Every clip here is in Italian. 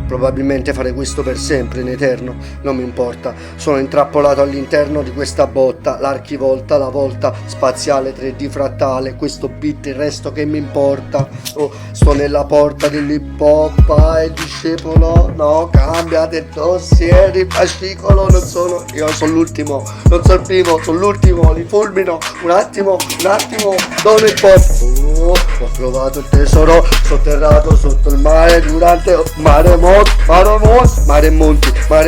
Probabilmente farei questo per sempre, in eterno, non mi importa. Sono intrappolato all'interno di questa botta, l'archivolta, la volta spaziale 3D frattale. Questo beat, il resto che mi importa. Oh, sto nella porta dell'hip hop, il discepolo, no, cambia del dossier, il fascicolo. Non sono, io sono l'ultimo, non sono il primo, sono l'ultimo, li fulmino. Un attimo, dono il pop. Ho trovato il tesoro sotterrato sotto il mare durante mare e monti, ma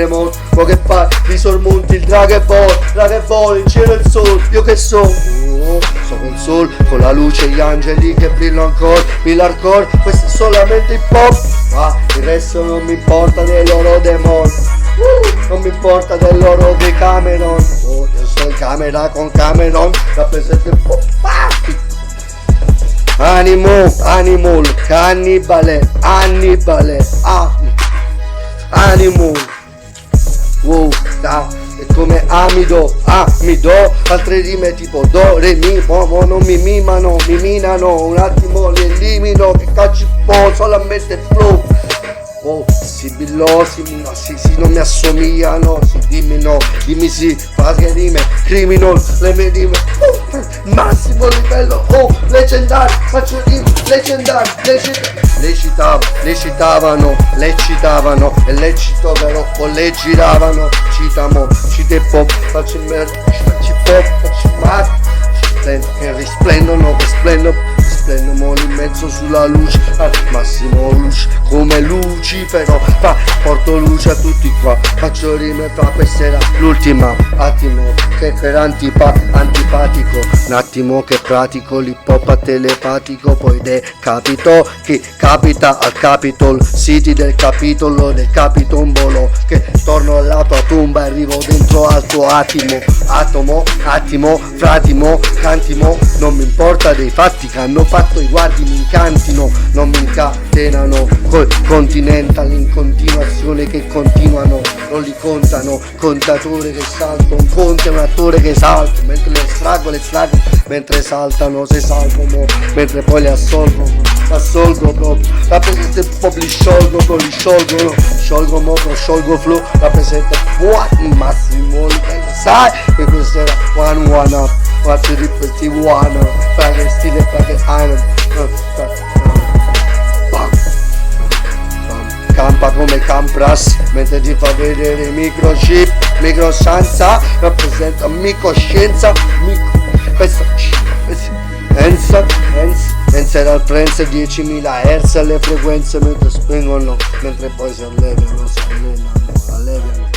che fai? Mi sormonti il Dragon Ball, il cielo e il sole, io che so? Sono il sol, con la luce gli angeli che brillano ancora, l'hardcore, questo è solamente hip hop, ma il resto non mi importa dei loro demoni, non mi importa del loro Decameron, io sto in camera con Cameron, rappresento il pop. Animal, cannibale, animal, wow, da, è come amido, altre rime tipo do, re, mi, mo non mi mimano, mi minano, un attimo li elimino, che cacci po', solamente il flow. Oh, sibillosi, no, sì, non mi assomigliano, sì, dimmi no, dimmi sì, fa che rime, criminal, le mie rime, massimo livello, leggendario, faccio rime, leggendario, le citavano, e lecito però, poi le giravano, cite pop, faccio il merda, faccio pop, faccio mad, che risplendono, mo in mezzo sulla luce, al massimo luce, come Lucifero, porto luce a tutti qua, faccio rime questa era l'ultima, attimo che per antipatico, un attimo che pratico l'hip hop telepatico, poi decapito chi capita al Capitol City del capitolo del capitombolo, che torno alla tua tomba e arrivo dentro al tuo attimo, fratimo, cantimo, non mi importa dei fatti che hanno fatto i guardi mi incantino, non mi incatenano, continental in continuazione che continuano, non li contano, contatore che salta, un conte è un attore che salta, mentre le estraggo, mentre saltano, se salgono, mentre poi le assolgo proprio, rappresenta il pop, li sciolgo flow, rappresenta il massimo, sai che questo era one up, faccio ripeti one up, fare stile, fare campa come Campras, mentre ti fa vedere i microchip, microscienza, rappresenta microscienza, Enza al Prince 10.000 Hz alle frequenze mentre spingono, mentre poi si allenano, alleviano,